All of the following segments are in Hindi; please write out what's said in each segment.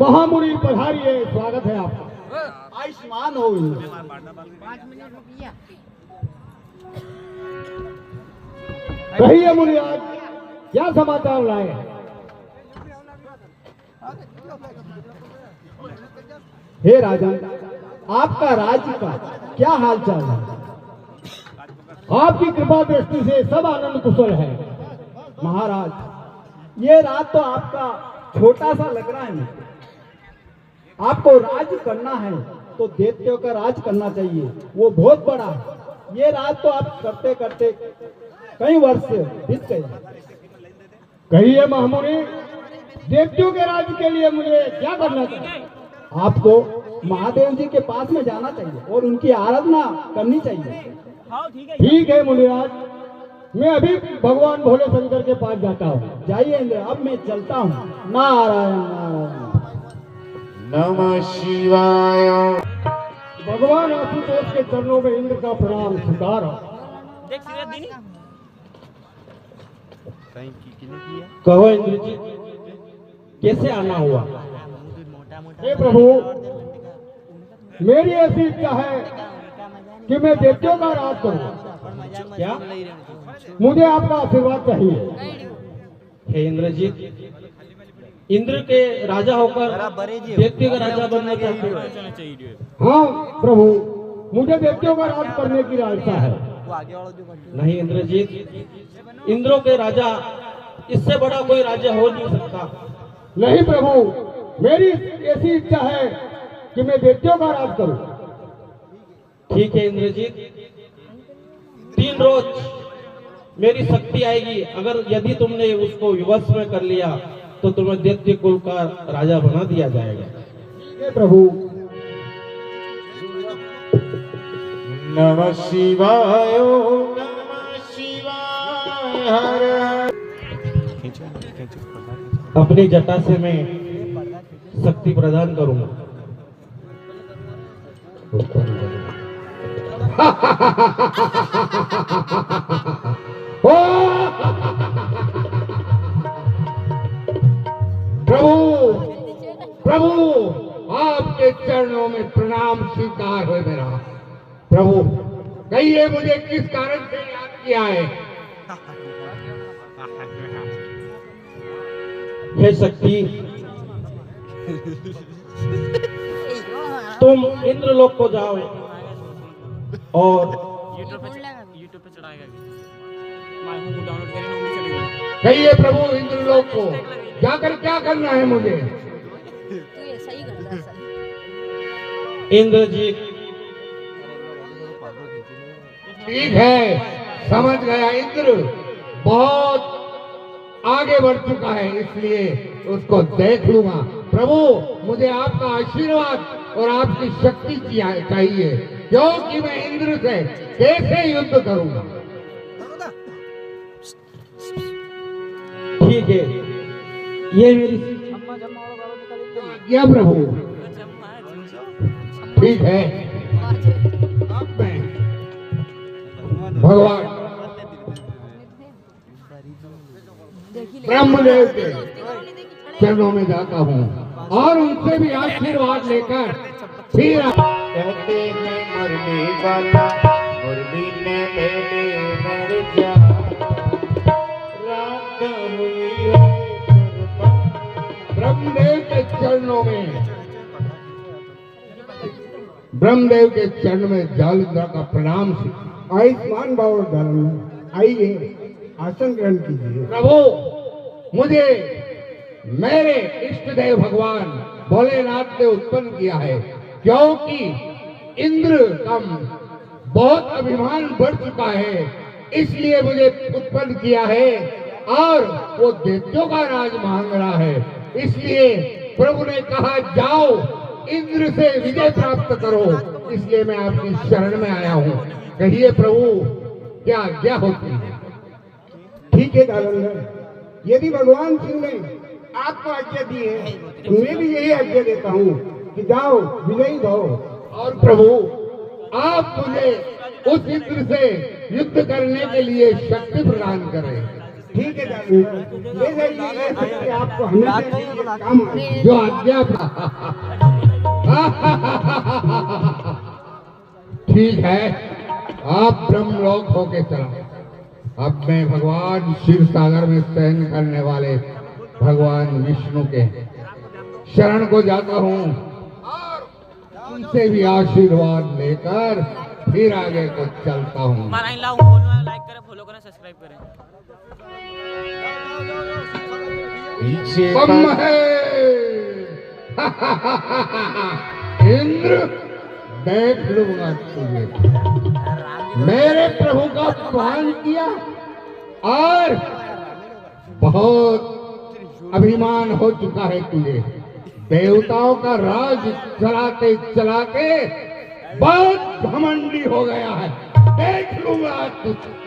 महामुनि पधारिए, स्वागत है आपका। आयुष्मान हो। 5 मिनट रुकिए। कहिए मुनि, आज क्या समाचार लाए? हे राजन, आपका राज्य का क्या हाल चाल है? आपकी कृपा दृष्टि से सब आनंद कुशल है। महाराज, ये रात तो आपका छोटा सा लग रहा है मुझे। आपको राज करना है तो दैत्यों का राज करना चाहिए, वो बहुत बड़ा है। ये रात तो आप करते करते कई वर्ष बीत गए। कहिए महामुनि, दैत्यों के राज के लिए मुझे क्या करना चाहिए? आपको महादेव जी के पास में जाना चाहिए और उनकी आराधना करनी चाहिए। ठीक है मुनिराज, मैं अभी भगवान भोले शंकर के पास जाता हूँ। जाइए इंद्र, अब मैं चलता हूँ। नारायण नारायण। नमः शिवाय। भगवान आशुतोष के चरणों में इंद्र का प्रणाम स्वीकार। कहो इंद्र जी, कैसे आना हुआ? हे प्रभु, मेरी ऐसी इच्छा है कि मैं दैत्यों का राज करूं। क्या? मुझे आपका आशीर्वाद चाहिए। हे इंद्रजीत, इंद्र के राजा होकर दैत्य का राजा बनना चाहते हो? हाँ प्रभु, मुझे दैत्यों का राज करने की लालसा है। नहीं इंद्रजीत, इंद्रों के राजा इससे बड़ा कोई राजा हो नहीं सकता। नहीं प्रभु, मेरी ऐसी इच्छा है कि मैं दैत्यों का राज करूं। ठीक है इंद्रजीत, 3 रोज मेरी शक्ति आएगी। अगर यदि तुमने उसको विवश में कर लिया तो तुम्हें दैत्य कुल का राजा बना दिया जाएगा। हे प्रभु। नमः शिवाय, नमः शिवाय। हर हर। अपनी जटा से मैं शक्ति प्रदान करूंगा। प्रभु प्रभु, आपके चरणों में प्रणाम स्वीकार हो मेरा। प्रभु, कहिए मुझे किस कारण से याद किया है? हे शक्ति, तुम इंद्रलोक को जाओ और यूट्यूब पे चढ़ाएगा। कहिए प्रभु, इंद्रलोक को जाकर क्या करना है मुझे? इंद्र जी, ठीक है, समझ गया। इंद्र बहुत आगे बढ़ चुका है, इसलिए उसको देख लूंगा। प्रभु, मुझे आपका आशीर्वाद और आपकी शक्ति चाहिए, क्योंकि मैं इंद्र से कैसे युद्ध करूंगा। ठीक है, ये मेरी क्या प्रभु? ठीक है, अब मैं भगवान ब्रह्मदेव के चरणों में जाता हूँ और उनसे भी आशीर्वाद लेकर फिर कहते हैं मुरली वाला, मुरली ने ले ले मेरे जा। रात हुई है ब्रह्मदेव के चरणों में, ब्रह्मदेव के चरण में जालंधर का प्रणाम। आयुष्मान बाबा धर्म, आइए आसन ग्रहण कीजिए। प्रभु, मुझे मेरे इष्ट देव भगवान भोलेनाथ ने उत्पन्न किया है, क्योंकि इंद्र का बहुत अभिमान बढ़ चुका है, इसलिए मुझे उत्पन्न किया है और वो दैत्यों का राज मांग रहा है। इसलिए प्रभु ने कहा, जाओ इंद्र से विजय प्राप्त करो, इसलिए मैं आपकी शरण में आया हूँ। कहिए प्रभु, क्या आज्ञा होती है? ठीक है जालंधर, यदि भगवान सिंह ने आपको आज्ञा दी है तो मैं भी यही आज्ञा देता हूँ कि जाओ विजयी भव। और प्रभु, आप मुझे उस इंद्र से युद्ध करने के लिए शक्ति प्रदान करें। ठीक है जालंधर, ले जाइए आपको हमेशा काम आए। जो आज्ञा ठीक है, आप ब्रह्मलोक होके चला। अब मैं भगवान शिव सागर में शयन करने वाले भगवान विष्णु के शरण को जाता हूँ और उनसे भी आशीर्वाद लेकर फिर आगे को चलता हूँ। लाइक करें, फॉलो करें, सब्सक्राइब करें। बम है इंद्र, देख लूंगा तुझे। मेरे प्रभु का अपमान किया और बहुत अभिमान हो चुका है तुझे। देवताओं का राज चलाते चलाते बहुत घमंडी हो गया है। देख लूंगा तुझे।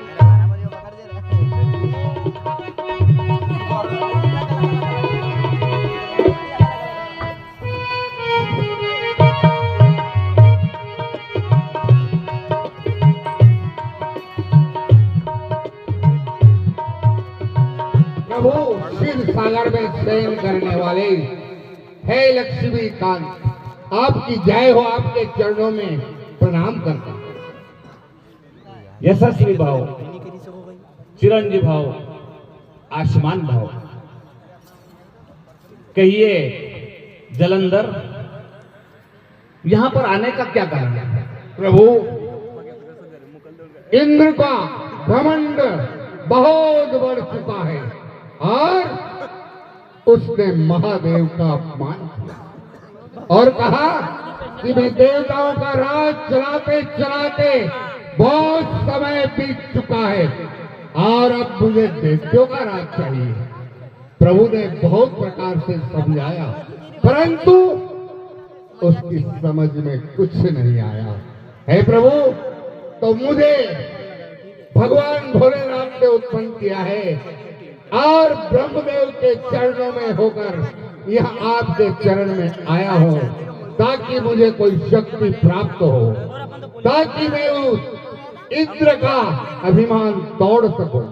प्रभु शिव सागर में शयन करने वाले हे लक्ष्मी कांत, आपकी जय हो। आपके चरणों में प्रणाम करता हूं। यशस्वी भाव, चिरंजीव भाव, आसमान भाव। कहिए जलंधर, यहां पर आने का क्या कारण है? प्रभु, इंद्र का घमंड बहुत बढ़ चुका है और उसने महादेव का अपमान किया और कहा कि मैं देवताओं का राज चलाते चलाते बहुत समय बीत चुका है और अब मुझे दैत्यों का राज चाहिए। प्रभु ने बहुत प्रकार से समझाया परंतु उसकी समझ में कुछ नहीं आया। हे प्रभु, तो मुझे भगवान भोलेनाथ ने उत्पन्न किया है और ब्रह्मदेव के चरणों में होकर यह आपके चरण में आया हूं ताकि मुझे कोई शक्ति प्राप्त हो, ताकि मैं उस इंद्र का अभिमान तोड़ सकूं।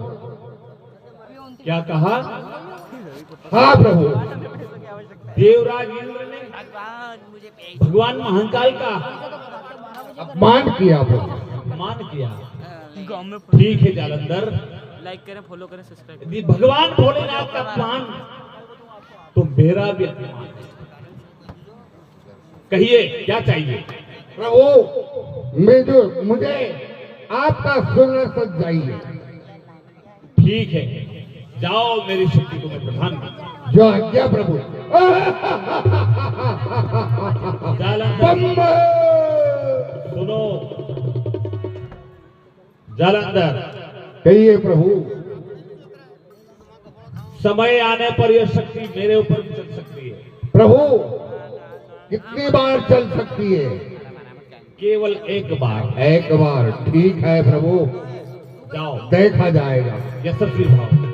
क्या कहा? हाँ प्रभु, देवराज इंद्र ने भगवान महाकाल का अपमान किया प्रभु। अपमान किया। गाँव में ठीक है जालंधर, लाइक करें, फॉलो करें, सब्सक्राइब करें। यदि भगवान भोलेनाथ का अपमान तो मेरा भी अपमान। कहिए क्या चाहिए? प्रभु, मुझे आपका सुनना सच चाहिए। ठीक है, जाओ, मेरी शक्ति को मैं प्रदान करता जो आज्ञा प्रभु। जालंधर सुनो, जालंधर कहिए प्रभु। समय आने पर यह शक्ति मेरे ऊपर भी चल सकती है। प्रभु, कितनी बार चल सकती है? केवल एक बार। एक बार, ठीक है प्रभु, जाओ, देखा जाएगा। यशस्वी भाव।